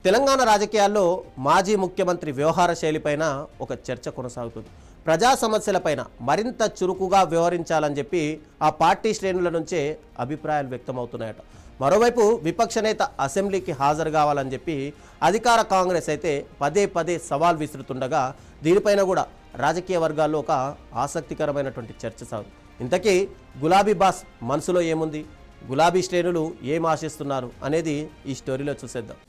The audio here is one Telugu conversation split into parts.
తెలంగాణ రాజకీయాల్లో మాజీ ముఖ్యమంత్రి వ్యవహార శైలిపైన ఒక చర్చ కొనసాగుతుంది. ప్రజా సమస్యలపైన మరింత చురుకుగా వ్యవహరించాలని చెప్పి ఆ పార్టీ శ్రేణుల నుంచే అభిప్రాయాలు వ్యక్తమవుతున్నాయట. మరోవైపు విపక్ష నేత అసెంబ్లీకి హాజరు కావాలని చెప్పి అధికార కాంగ్రెస్ అయితే పదే పదే సవాల్ విసురుతుండగా దీనిపైన కూడా రాజకీయ వర్గాల్లో ఒక ఆసక్తికరమైనటువంటి చర్చ సాగుతుంది. ఇంతకీ గులాబీ బాస్ మనసులో ఏముంది, గులాబీ శ్రేణులు ఏం ఆశిస్తున్నారు అనేది ఈ స్టోరీలో చూసేద్దాం.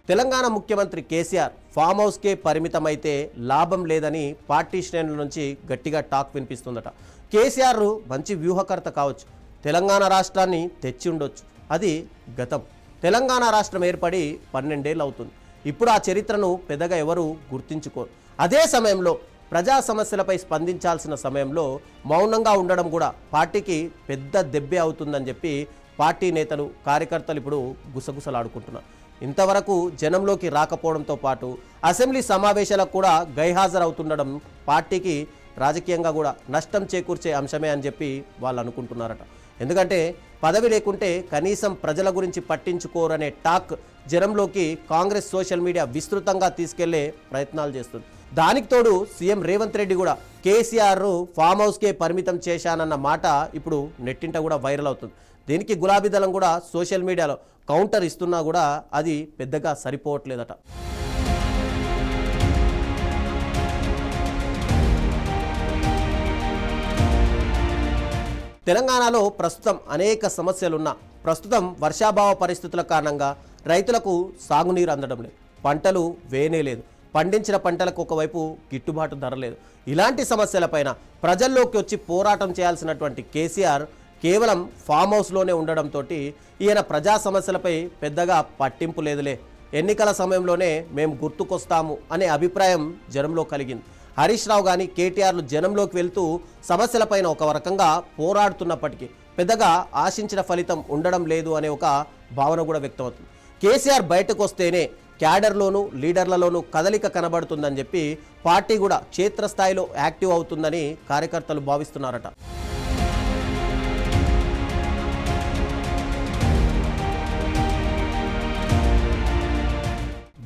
తెలంగాణ ముఖ్యమంత్రి కేసీఆర్ ఫామ్ హౌస్కే పరిమితమైతే లాభం లేదని పార్టీ శ్రేణుల నుంచి గట్టిగా టాక్ వినిపిస్తుందట. కేసీఆర్ మంచి వ్యూహకర్త కావచ్చు, తెలంగాణ రాష్ట్రాన్ని తెచ్చి ఉండొచ్చు, అది గతం. తెలంగాణ రాష్ట్రం ఏర్పడి 12 ఏళ్ళు అవుతుంది. ఇప్పుడు ఆ చరిత్రను పెద్దగా ఎవరు గుర్తించుకోరు. అదే సమయంలో ప్రజా సమస్యలపై స్పందించాల్సిన సమయంలో మౌనంగా ఉండడం కూడా పార్టీకి పెద్ద దెబ్బే అవుతుందని చెప్పి పార్టీ నేతలు కార్యకర్తలు ఇప్పుడు గుసగుసలాడుకుంటున్నారు. ఇంతవరకు జనంలోకి రాకపోవడంతో పాటు అసెంబ్లీ సమావేశాలకు కూడా గైహాజరవుతుండడం పార్టీకి రాజకీయంగా కూడా నష్టం చేకూర్చే అంశమే అని చెప్పి వాళ్ళు అనుకుంటున్నారట. ఎందుకంటే పదవి లేకుంటే కనీసం ప్రజల గురించి పట్టించుకోరనే టాక్ జనంలోకి కాంగ్రెస్ సోషల్ మీడియా విస్తృతంగా తీసుకెళ్లే ప్రయత్నాలు చేస్తుంది. దానికి తోడు సీఎం రేవంత్ రెడ్డి కూడా కేసీఆర్ ఫామ్ హౌస్కే పరిమితం చేశానన్న మాట ఇప్పుడు నెట్టింట కూడా వైరల్ అవుతుంది. దీనికి గులాబీ దళం కూడా సోషల్ మీడియాలో కౌంటర్ ఇస్తున్నా కూడా అది పెద్దగా సరిపోవట్లేదట. తెలంగాణలో ప్రస్తుతం అనేక సమస్యలున్నా ప్రస్తుతం వర్షాభావ పరిస్థితుల కారణంగా రైతులకు సాగునీరు అందడం లేదు, పంటలు వేనే లేదు, పండించిన పంటలకు ఒకవైపు గిట్టుబాటు ధర లేదు. ఇలాంటి సమస్యలపైన ప్రజల్లోకి వచ్చి పోరాటం చేయాల్సినటువంటి కేసీఆర్ కేవలం ఫామ్ హౌస్లోనే ఉండడంతో ఈయన ప్రజా సమస్యలపై పెద్దగా పట్టింపు లేదులే, ఎన్నికల సమయంలోనే మేము గుర్తుకొస్తాము అనే అభిప్రాయం జనంలో కలిగింది. హరీష్ రావు కానీ కేటీఆర్లు జనంలోకి వెళ్తూ సమస్యలపైన ఒక రకంగా పోరాడుతున్నప్పటికీ పెద్దగా ఆశించిన ఫలితం ఉండడం లేదు అనే ఒక భావన కూడా వ్యక్తమవుతుంది. కేసీఆర్ బయటకు వస్తేనే క్యాడర్లోనూ లీడర్లలోనూ కదలిక కనబడుతుందని చెప్పి పార్టీ కూడా క్షేత్రస్థాయిలో యాక్టివ్ అవుతుందని కార్యకర్తలు భావిస్తున్నారట.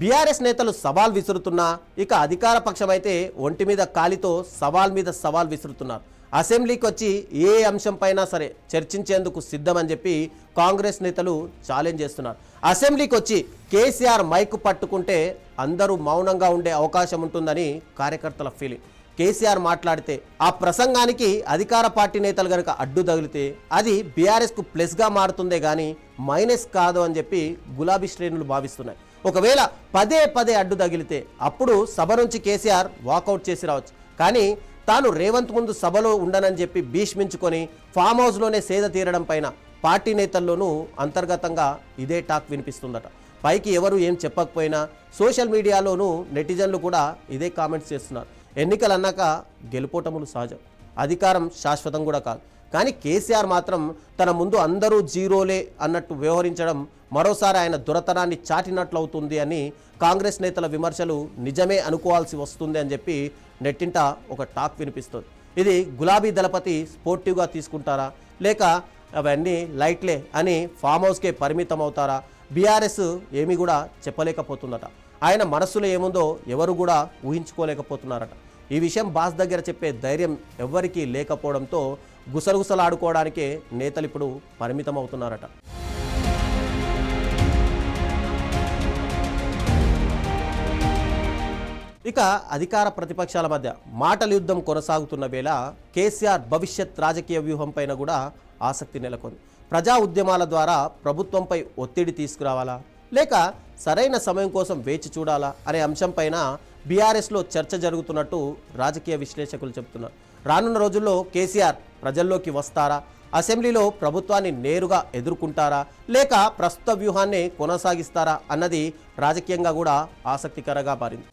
బీఆర్ఎస్ నేతలు సవాల్ విసురుతున్నా ఇక అధికార పక్షం అయితే ఒంటి మీద కాలితో సవాల్ మీద సవాల్ విసురుతున్నారు. అసెంబ్లీకి వచ్చి ఏ అంశంపైనా సరే చర్చించేందుకు సిద్ధమని చెప్పి కాంగ్రెస్ నేతలు ఛాలెంజ్ చేస్తున్నారు. అసెంబ్లీకి వచ్చి కేసీఆర్ మైక్ పట్టుకుంటే అందరూ మౌనంగా ఉండే అవకాశం ఉంటుందని కార్యకర్తల ఫీలింగ్. కేసీఆర్ మాట్లాడితే ఆ ప్రసంగానికి అధికార పార్టీ నేతలు కనుక అడ్డు తగిలితే అది బీఆర్ఎస్కు ప్లస్గా మారుతుందే కానీ మైనస్ కాదు అని చెప్పి గులాబీ శ్రేణులు భావిస్తున్నాయి. ఒకవేళ పదే పదే అడ్డు తగిలితే అప్పుడు సభ నుంచి కేసీఆర్ వాకౌట్ చేసి రావచ్చు. కానీ తాను రేవంత్ ముందు సభలో ఉండనని చెప్పి భీష్మించుకొని ఫామ్ హౌస్లోనే సేద తీరడం పైన పార్టీ నేతల్లోనూ అంతర్గతంగా ఇదే టాక్ వినిపిస్తుందట. పైకి ఎవరు ఏం చెప్పకపోయినా సోషల్ మీడియాలోనూ నెటిజన్లు కూడా ఇదే కామెంట్స్ చేస్తున్నారు. ఎన్నికలు అన్నాక గెలుపోటములు సహజం, అధికారం శాశ్వతం కూడా కాదు. కానీ కేసీఆర్ మాత్రం తన ముందు అందరూ జీరోలే అన్నట్టు వ్యవహరించడం మరోసారి ఆయన దొరతనాన్ని చాటినట్లవుతుంది అని కాంగ్రెస్ నేతల విమర్శలు నిజమే అనుకోవాల్సి వస్తుంది అని చెప్పి నెట్టింట ఒక టాక్ వినిపిస్తుంది. ఇది గులాబీ దళపతి స్పోర్టివ్గా తీసుకుంటారా, లేక అవన్నీ లైట్లే అని ఫామ్ హౌస్కే పరిమితం అవుతారా? బీఆర్ఎస్ ఏమీ కూడా చెప్పలేకపోతుందట. ఆయన మనస్సులో ఏముందో ఎవరు కూడా ఊహించుకోలేకపోతున్నారట. ఈ విషయం బాస్ దగ్గర చెప్పే ధైర్యం ఎవ్వరికీ లేకపోవడంతో గుసలుగుసలాడుకోవడానికే నేతలు ఇప్పుడు పరిమితం అవుతున్నారట. ఇక అధికార ప్రతిపక్షాల మధ్య మాటల యుద్ధం కొనసాగుతున్న వేళ కేసీఆర్ భవిష్యత్ రాజకీయ వ్యూహం పైన కూడా ఆసక్తి నెలకొంది. ప్రజా ఉద్యమాల ద్వారా ప్రభుత్వంపై ఒత్తిడి తీసుకురావాలా, లేక సరైన సమయం కోసం వేచి చూడాలా అనే అంశంపైన బీఆర్ఎస్లో చర్చ జరుగుతున్నట్టు రాజకీయ విశ్లేషకులు చెబుతున్నారు. రానున్న రోజుల్లో కేసీఆర్ ప్రజల్లోకి వస్తారా, అసెంబ్లీలో ప్రభుత్వాన్ని నేరుగా ఎదుర్కొంటారా, లేక ప్రస్తుత వ్యూహాన్ని కొనసాగిస్తారా అన్నది రాజకీయంగా కూడా ఆసక్తికరంగా మారింది.